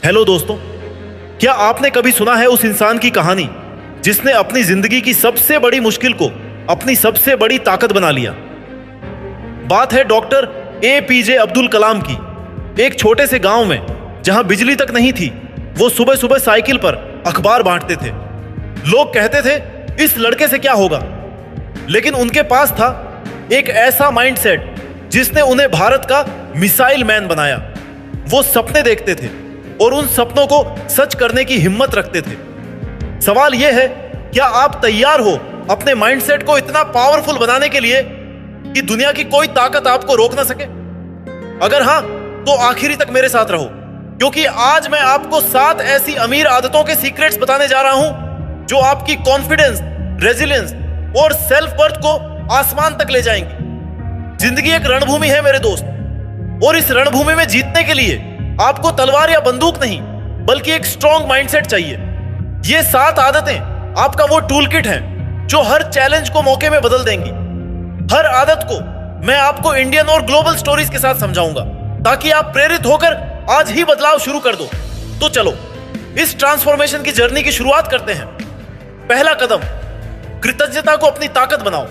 Hello दोस्तों, क्या आपने कभी सुना है उस इंसान की कहानी जिसने अपनी जिंदगी की सबसे बड़ी मुश्किल को अपनी सबसे बड़ी ताकत बना लिया? बात है डॉक्टर APJ अब्दुल कलाम की। एक छोटे से गांव में जहां बिजली तक नहीं थी, वो सुबह सुबह साइकिल पर अखबार बांटते थे। लोग कहते थे इस लड़के से क्या होगा, लेकिन उनके पास था एक ऐसा माइंडसेट जिसने उन्हें भारत का मिसाइल मैन बनाया। वो सपने देखते थे और उन सपनों को सच करने की हिम्मत रखते थे। सवाल यह है, क्या आप तैयार हो अपने माइंडसेट को इतना पावरफुल बनाने के लिए कि दुनिया की कोई ताकत आपको रोक ना सके? अगर हां, तो आखिरी तक मेरे साथ रहो, क्योंकि आज मैं आपको 7 ऐसी अमीर आदतों के सीक्रेट्स बताने जा रहा हूं जो आपकी कॉन्फिडेंस, रेजिलियंस और सेल्फ वर्थ को आसमान तक ले जाएंगी। जिंदगी एक रणभूमि है मेरे दोस्त, और इस रणभूमि में जीतने के लिए आपको तलवार या बंदूक नहीं, बल्कि एक स्ट्रॉन्ग माइंडसेट चाहिए। ये 7 आदतें आपका वो टूल किट है जो हर चैलेंज को मौके में बदल देंगी। हर आदत को मैं आपको इंडियन और ग्लोबल स्टोरीज के साथ समझाऊंगा, ताकि आप प्रेरित होकर आज ही बदलाव शुरू कर दो। तो चलो इस ट्रांसफॉर्मेशन की जर्नी की शुरुआत करते हैं। पहला कदम, कृतज्ञता को अपनी ताकत बनाओ।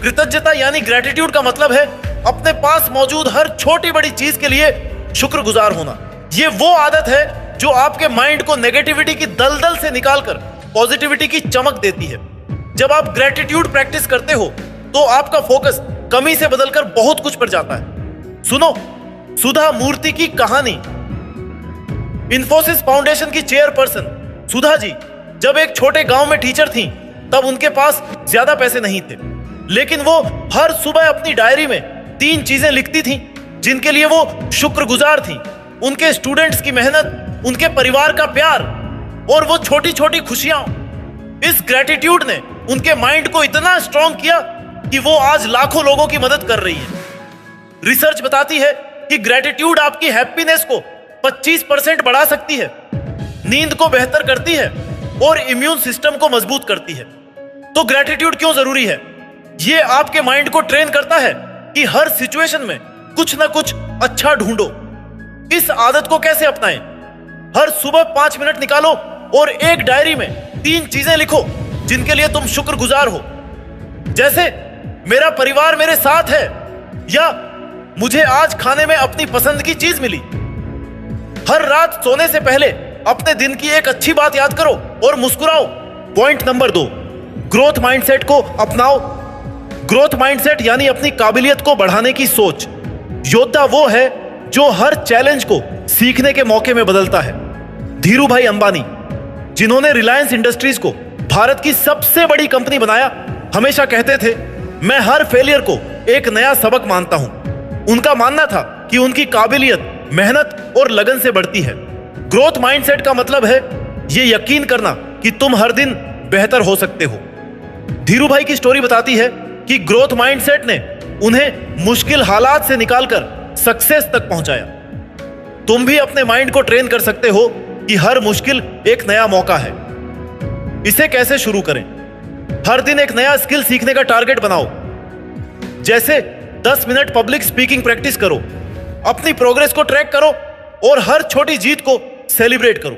कृतज्ञता यानी ग्रेटिट्यूड का मतलब है अपने पास मौजूद हर छोटी बड़ी चीज के लिए शुक्रगुजार होना। ये वो आदत है जो आपके माइंड को नेगेटिविटी की दलदल से निकालकर पॉजिटिविटी की चमक देती है। जब आप ग्रेटिट्यूड प्रैक्टिस करते हो तो आपका फोकस कमी से बदलकर बहुत कुछ पर जाता है। सुनो सुधा मूर्ति की कहानी। इन्फोसिस फाउंडेशन की चेयरपर्सन सुधा जी जब एक छोटे गांव में टीचर थीं, तब उनके पास ज्यादा पैसे नहीं थे, लेकिन वो हर सुबह अपनी डायरी में 3 चीजें लिखती थीं जिनके लिए वो शुक्रगुजार थीं। उनके स्टूडेंट्स की मेहनत, उनके परिवार का प्यार और वो छोटी छोटी खुशियां। इस ग्रेटिट्यूड ने उनके माइंड को इतना स्ट्रॉन्ग किया कि वो आज लाखों लोगों की मदद कर रही है। रिसर्च बताती है कि ग्रेटिट्यूड आपकी हैप्पीनेस को 25% बढ़ा सकती है, नींद को बेहतर करती है और इम्यून सिस्टम को मजबूत करती है। तो ग्रेटिट्यूड क्यों जरूरी है? ये आपके माइंड को ट्रेन करता है कि हर सिचुएशन में कुछ ना कुछ अच्छा ढूंढो। इस आदत को कैसे अपनाएं? हर सुबह 5 मिनट निकालो और एक डायरी में 3 चीजें लिखो जिनके लिए तुम शुक्रगुजार हो। जैसे मेरा परिवार मेरे साथ है, या मुझे आज खाने में अपनी पसंद की चीज मिली। हर रात सोने से पहले अपने दिन की एक अच्छी बात याद करो और मुस्कुराओ। पॉइंट नंबर 2, ग्रोथ माइंडसेट को अपनाओ। ग्रोथ माइंडसेट यानी अपनी काबिलियत को बढ़ाने की सोच। योद्धा वो है जो हर चैलेंज को सीखने के मौके में बदलता है। धीरू भाई अंबानी, जिन्होंने रिलायंस इंडस्ट्रीज को भारत की सबसे बड़ी कंपनी बनाया, हमेशा कहते थे मैं हर फेलियर को एक नया सबक मानता हूं। उनका मानना था कि उनकी काबिलियत मेहनत और लगन से बढ़ती है। ग्रोथ माइंडसेट का मतलब है यह यकीन करना कि तुम हर दिन बेहतर हो सकते हो। धीरू भाई की स्टोरी बताती है कि ग्रोथ माइंडसेट ने उन्हें मुश्किल हालात से निकालकर सक्सेस तक पहुंचाया। तुम भी अपने माइंड को ट्रेन कर सकते हो कि हर मुश्किल एक नया मौका है। इसे कैसे शुरू करें? हर दिन एक नया स्किल सीखने का टारगेट बनाओ। जैसे 10 मिनट पब्लिक स्पीकिंग प्रैक्टिस करो, अपनी प्रोग्रेस को ट्रैक करो और हर छोटी जीत को सेलिब्रेट करो।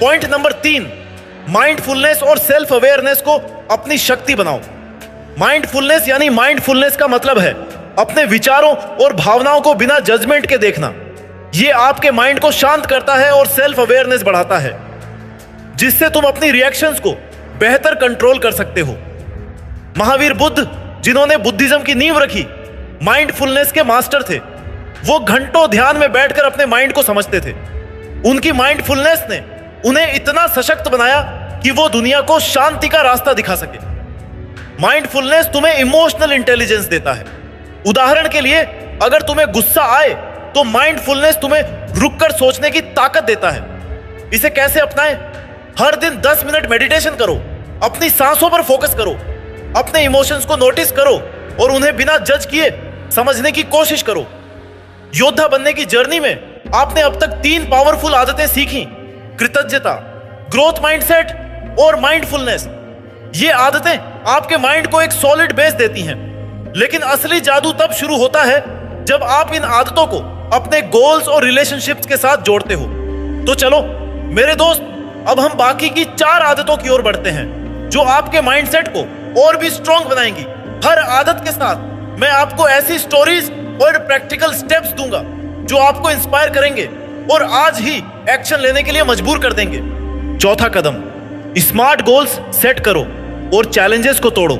पॉइंट नंबर 3, माइंडफुलनेस और सेल्फ अवेयरनेस को अपनी शक्ति बनाओ। माइंडफुलनेस यानी माइंडफुलनेस का मतलब है अपने विचारों और भावनाओं को बिना जजमेंट के देखना। यह आपके माइंड को शांत करता है और सेल्फ अवेयरनेस बढ़ाता है, जिससे तुम अपनी रिएक्शंस को बेहतर कंट्रोल कर सकते हो। महावीर बुद्ध, जिन्होंने बुद्धिज्म की नींव रखी, माइंडफुलनेस के मास्टर थे। वो घंटों ध्यान में बैठकर अपने माइंड को समझते थे। उनकी माइंडफुलनेस ने उन्हें इतना सशक्त बनाया कि वो दुनिया को शांति का रास्ता दिखा सके। माइंडफुलनेस तुम्हें इमोशनल इंटेलिजेंस देता है। उदाहरण के लिए, अगर तुम्हें गुस्सा आए तो माइंडफुलनेस तुम्हें रुककर सोचने की ताकत देता है। इसे कैसे अपनाएं? हर दिन 10 मिनट मेडिटेशन करो, अपनी सांसों पर फोकस करो, अपने इमोशंस को नोटिस करो और उन्हें बिना जज किए समझने की कोशिश करो। योद्धा बनने की जर्नी में आपने अब तक 3 पावरफुल आदतें सीखी: कृतज्ञता, ग्रोथ माइंडसेट और माइंडफुलनेस। ये आदतें आपके माइंड को एक सॉलिड बेस देती हैं, लेकिन असली जादू तब शुरू होता है जब आप इन आदतों को अपने गोल्स और रिलेशनशिप्स के साथ जोड़ते हो। तो चलो मेरे दोस्त, अब हम बाकी की 4 आदतों की ओर बढ़ते हैं जो आपके माइंडसेट को और भी स्ट्रांग बनाएंगी। हर आदत के साथ मैं आपको ऐसी स्टोरीज और प्रैक्टिकल स्टेप्स दूंगा जो आपको इंस्पायर करेंगे और आज ही एक्शन लेने के लिए मजबूर कर देंगे। चौथा कदम, स्मार्ट गोल्स सेट करो और चैलेंजेस को तोड़ो।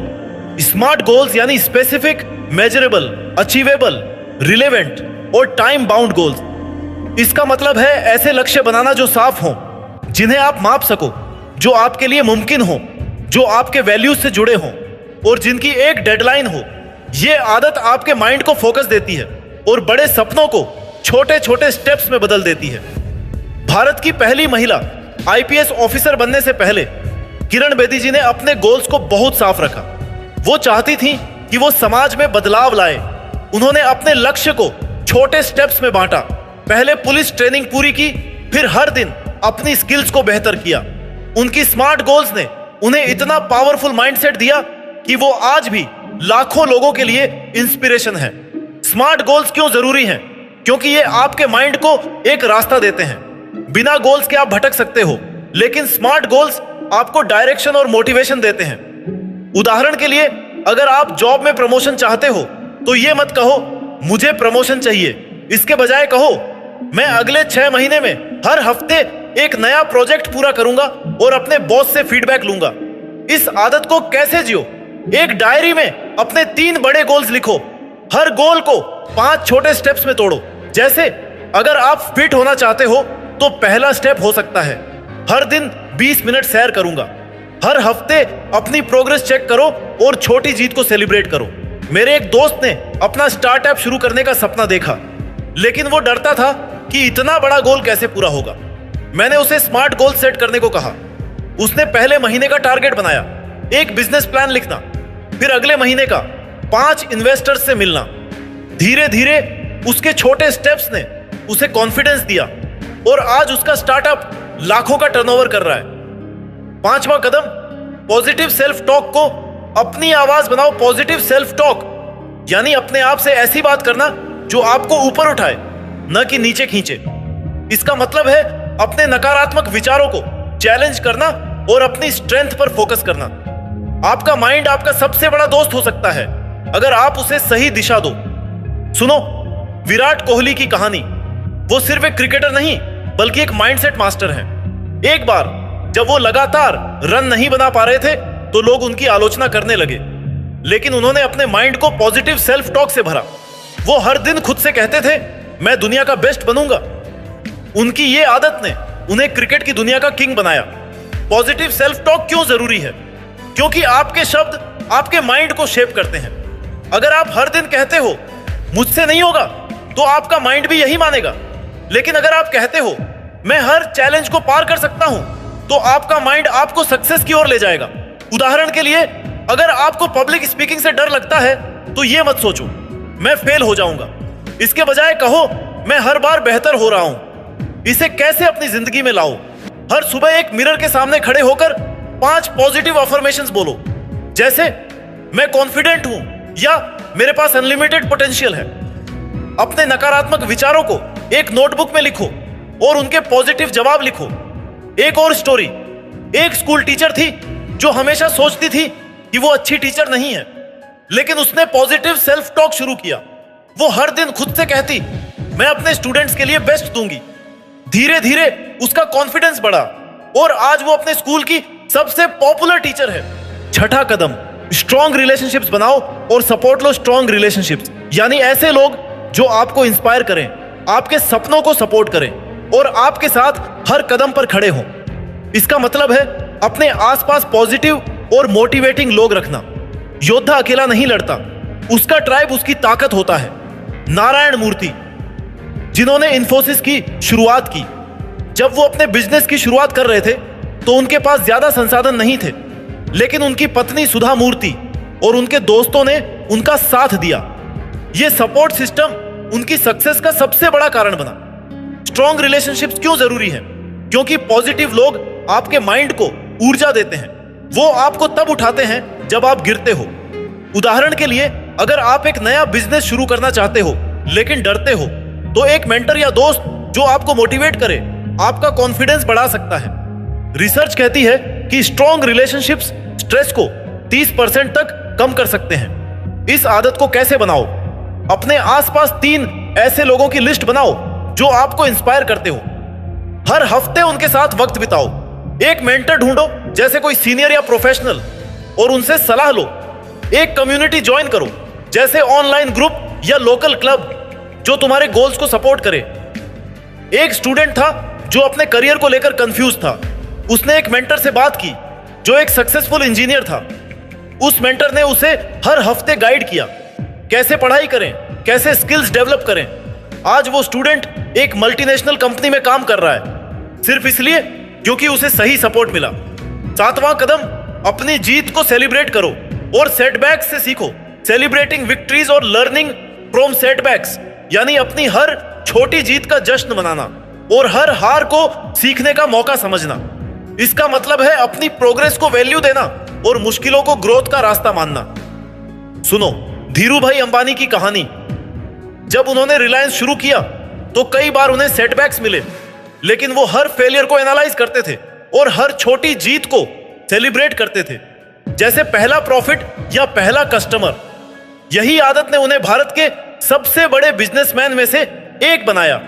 स्मार्ट गोल्स यानी स्पेसिफिक, मेजरेबल, अचीवेबल, रिलेवेंट और टाइम बाउंड गोल्स। इसका मतलब है ऐसे लक्ष्य बनाना जो साफ हों, जिन्हें आप माप सको, जो आपके लिए मुमकिन हो, जो आपके वैल्यूज से जुड़े हों और जिनकी एक डेडलाइन हो। यह आदत आपके माइंड को फोकस देती है और बड़े सपनों को छोटे छोटे स्टेप्स में बदल देती है। भारत की पहली महिला आईपीएस ऑफिसर बनने से पहले किरण बेदी जी ने अपने गोल्स को बहुत साफ रखा। वो चाहती थी कि वो समाज में बदलाव लाए। उन्होंने अपने लक्ष्य को छोटे स्टेप्स में बांटा। पहले पुलिस ट्रेनिंग पूरी की, फिर हर दिन अपनी स्किल्स को बेहतर किया। उनकी स्मार्ट गोल्स ने उन्हें इतना पावरफुल माइंडसेट दिया कि वो आज भी लाखों लोगों के लिए इंस्पिरेशन है। स्मार्ट गोल्स क्यों जरूरी हैं? क्योंकि ये आपके माइंड को एक रास्ता देते हैं। बिना गोल्स के आप भटक सकते हो, लेकिन स्मार्ट गोल्स आपको डायरेक्शन और मोटिवेशन देते हैं। उदाहरण के लिए, अगर आप जॉब में प्रमोशन चाहते हो तो ये मत कहो मुझे प्रमोशन चाहिए। इसके बजाय कहो मैं अगले 6 महीने में हर हफ्ते एक नया प्रोजेक्ट पूरा करूंगा और अपने बॉस से फीडबैक लूंगा। इस आदत को कैसे जियो? एक डायरी में अपने 3 बड़े गोल्स लिखो। हर गोल को 5 छोटे स्टेप्स में तोड़ो। जैसे अगर आप फिट होना चाहते हो तो पहला स्टेप हो सकता है हर दिन 20 मिनट सैर करूंगा। हर हफ्ते अपनी प्रोग्रेस चेक करो और छोटी जीत को सेलिब्रेट करो। मेरे एक दोस्त ने अपना स्टार्टअप शुरू करने का सपना देखा, लेकिन वो डरता था कि इतना बड़ा गोल कैसे पूरा होगा। मैंने उसे स्मार्ट गोल सेट करने को कहा। उसने पहले महीने का टारगेट बनाया, एक बिजनेस प्लान लिखना, फिर अगले महीने का 5 इन्वेस्टर्स से मिलना। धीरे धीरे उसके छोटे स्टेप्स ने उसे कॉन्फिडेंस दिया और आज उसका स्टार्टअप लाखों का टर्नओवर कर रहा है। 5वां कदम, पॉजिटिव सेल्फ टॉक को अपनी आवाज बनाओ। पॉजिटिव सेल्फ टॉक यानी अपने आप से ऐसी बात करना जो आपको ऊपर उठाए, न कि नीचे खींचे। इसका मतलब है अपने नकारात्मक विचारों को चैलेंज करना और अपनी स्ट्रेंथ पर फोकस करना। आपका माइंड आपका सबसे बड़ा दोस्त हो सकता है अगर आप उसे सही दिशा दो। सुनो विराट कोहली की कहानी। वो सिर्फ एक क्रिकेटर नहीं बल्कि एक माइंडसेट मास्टर है। एक बार जब वो लगातार रन नहीं बना पा रहे थे तो लोग उनकी आलोचना करने लगे, लेकिन उन्होंने अपने माइंड को पॉजिटिव सेल्फ टॉक से भरा। वो हर दिन खुद से कहते थे मैं दुनिया का बेस्ट बनूंगा। उनकी ये आदत ने उन्हें क्रिकेट की दुनिया का किंग बनाया। पॉजिटिव सेल्फ टॉक क्यों जरूरी है? क्योंकि आपके शब्द आपके माइंड को शेप करते हैं। अगर आप हर दिन कहते हो मुझसे नहीं होगा तो आपका माइंड भी यही मानेगा। लेकिन अगर आप कहते हो मैं हर चैलेंज को पार कर सकता हूं तो आपका माइंड आपको सक्सेस की ओर ले जाएगा। उदाहरण के लिए, अगर आपको पब्लिक स्पीकिंग से डर लगता है तो ये मत सोचो मैं फेल हो जाऊंगा। इसके बजाय कहो मैं हर बार बेहतर हो रहा हूं। इसे कैसे अपनी जिंदगी में लाओ? हर सुबह एक मिरर के सामने खड़े होकर 5 पॉजिटिव अफर्मेशंस बोलो, जैसे मैं कॉन्फिडेंट हूं या मेरे पास अनलिमिटेड पोटेंशियल है। अपने नकारात्मक विचारों को एक नोटबुक में लिखो और उनके पॉजिटिव जवाब लिखो। एक और स्टोरी, एक स्कूल टीचर थी जो हमेशा सोचती थी कि वो अच्छी टीचर नहीं है, लेकिन उसने पॉजिटिव सेल्फ टॉक शुरू किया। वो हर दिन खुद से कहती मैं अपने स्टूडेंट्स के लिए बेस्ट दूंगी। धीरे धीरे उसका कॉन्फिडेंस बढ़ा और आज वो अपने स्कूल की सबसे पॉपुलर टीचर है। छठा कदम, स्ट्रॉन्ग रिलेशनशिप्स बनाओ और सपोर्ट लो स्ट्रॉन्ग रिलेशनशिप्स, यानी ऐसे लोग जो आपको इंस्पायर करें, आपके सपनों को सपोर्ट करें और आपके साथ हर कदम पर खड़े हों। इसका मतलब है अपने आसपास पॉजिटिव और मोटिवेटिंग लोग रखना। योद्धा अकेला नहीं लड़ता, उसका ट्राइब उसकी ताकत होता है। नारायण मूर्ति, जिन्होंने इन्फोसिस की शुरुआत की, जब वो अपने बिजनेस की शुरुआत कर रहे थे तो उनके पास ज्यादा संसाधन नहीं थे, लेकिन उनकी पत्नी सुधा मूर्ति और उनके दोस्तों ने उनका साथ दिया। ये सपोर्ट सिस्टम उनकी सक्सेस का सबसे बड़ा कारण बना। स्ट्रॉन्ग रिलेशनशिप्स क्यों जरूरी है? क्योंकि पॉजिटिव लोग आपके माइंड को ऊर्जा देते हैं। वो आपको तब उठाते हैं जब आप गिरते हो। उदाहरण के लिए, अगर आप एक नया बिजनेस शुरू करना चाहते हो लेकिन डरते हो, तो एक मेंटर या दोस्त जो आपको मोटिवेट करे आपका कॉन्फिडेंस बढ़ा सकता है। रिसर्च कहती है कि स्ट्रॉन्ग रिलेशनशिप्स स्ट्रेस को 30% तक कम कर सकते हैं। इस आदत को कैसे बनाओ? अपने आसपास 3 ऐसे लोगों की लिस्ट बनाओ जो आपको इंस्पायर करते हो। हर हफ्ते उनके साथ वक्त बिताओ। एक मेंटर ढूंढो, जैसे कोई सीनियर या प्रोफेशनल, और उनसे सलाह लो। एक कम्युनिटी ज्वाइन करो, जैसे ऑनलाइन ग्रुप या लोकल क्लब, जो तुम्हारे गोल्स को सपोर्ट करे। एक स्टूडेंट था जो अपने करियर को लेकर कंफ्यूज था। उसने एक मेंटर से बात की जो एक सक्सेसफुल इंजीनियर था। उस मेंटर ने उसे हर हफ्ते गाइड किया, कैसे पढ़ाई करें, कैसे स्किल्स डेवलप करें। आज वो स्टूडेंट एक मल्टीनेशनल कंपनी में काम कर रहा है, सिर्फ इसलिए क्योंकि उसे सही सपोर्ट मिला। 7वां कदम, अपनी जीत को सेलिब्रेट करो और सेटबैक्स से सीखो। सेलिब्रेटिंग विक्ट्रीज और लर्निंग फ्रॉम सेटबैक्स, यानी अपनी हर छोटी जीत का जश्न मनाना और हर हार को सीखने का मौका समझना। इसका मतलब है अपनी प्रोग्रेस को वैल्यू देना और मुश्किलों को ग्रोथ का रास्ता मानना। सुनो धीरू भाई अंबानी की कहानी। जब उन्होंने रिलायंस शुरू किया तो कई बार उन्हें सेटबैक्स मिले, लेकिन वो हर फेलियर को एनालाइज करते थे और हर छोटी जीत को सेलिब्रेट करते थे, जैसे पहला प्रॉफिट या पहला कस्टमर। यही आदत ने उन्हें भारत के सबसे बड़े बिजनेसमैन में से एक बनाया।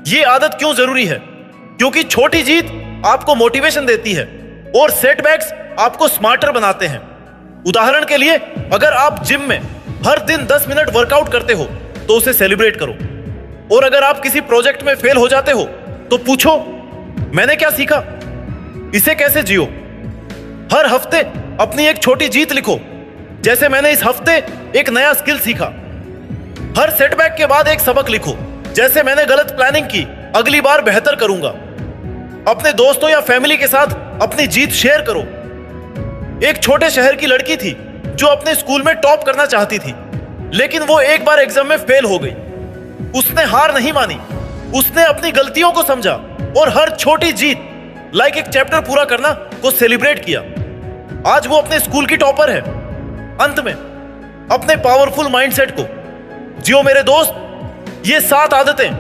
ये आदत क्यों जरूरी है? क्योंकि छोटी जीत आपको मोटिवेशन देती है और सेटबैक्स आपको स्मार्टर बनाते हैं। उदाहरण के लिए, अगर आप जिम में हर दिन 10 मिनट वर्कआउट करते हो तो उसे सेलिब्रेट करो। और अगर आप किसी प्रोजेक्ट में फेल हो जाते हो तो पूछो, मैंने क्या सीखा, इसे कैसे जियो। हर हफ्ते अपनी एक छोटी जीत लिखो, जैसे मैंने इस हफ्ते एक नया स्किल सीखा। हर सेटबैक के बाद एक सबक लिखो, जैसे मैंने गलत प्लानिंग की, अगली बार बेहतर करूंगा। अपने दोस्तों या फैमिली के साथ अपनी जीत शेयर करो। एक छोटे शहर की लड़की थी जो अपने स्कूल में टॉप करना चाहती थी, लेकिन वो एक बार एग्जाम में फेल हो गई। उसने हार नहीं मानी, उसने अपनी गलतियों को समझा और हर छोटी जीत, लाइक एक चैप्टर पूरा करना, को सेलिब्रेट किया। आज वो अपने स्कूल की टॉपर है। अंत में अपने पावरफुल माइंडसेट को जियो मेरे दोस्त। ये 7 आदतें,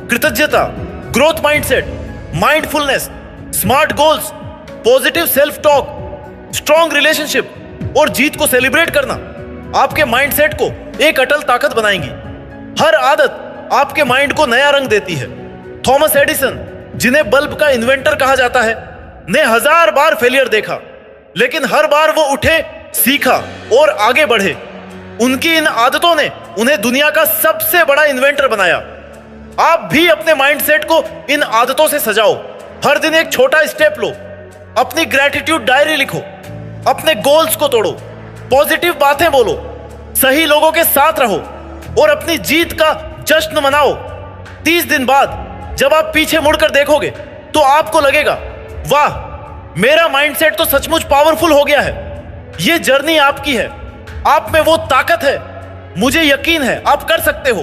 कृतज्ञता, growth mindset, mindfulness, smart goals, positive self talk, strong relationship और जीत को सेलिब्रेट करना आपके माइंडसेट को एक अटल ताकत बनाएंगी। हर आदत आपके माइंड को नया रंग देती है। थॉमस एडिसन, जिन्हें बल्ब का इन्वेंटर कहा जाता है, ने 1000 बार फेलियर देखा, लेकिन हर बार वो उठे, सीखा और आगे बढ़े। उनकी इन आदतों ने उन्हें दुनिया का सबसे बड़ा इन्वेंटर बनाया। आप भी अपने माइंडसेट को इन आदतों से सजाओ। हर दिन एक छोटा स्टेप लो, अपनी ग्रैटिट्यूड डायरी लिखो, अपने गोल्स को तोड़ो, पॉजिटिव बातें बोलो, सही लोगों के साथ रहो और अपनी जीत का जश्न मनाओ। 30 दिन बाद जब आप पीछे मुड़कर देखोगे तो आपको लगेगा, वाह, मेरा माइंडसेट तो सचमुच पावरफुल हो गया है। ये जर्नी आपकी है, आप में वो ताकत है। मुझे यकीन है आप कर सकते हो।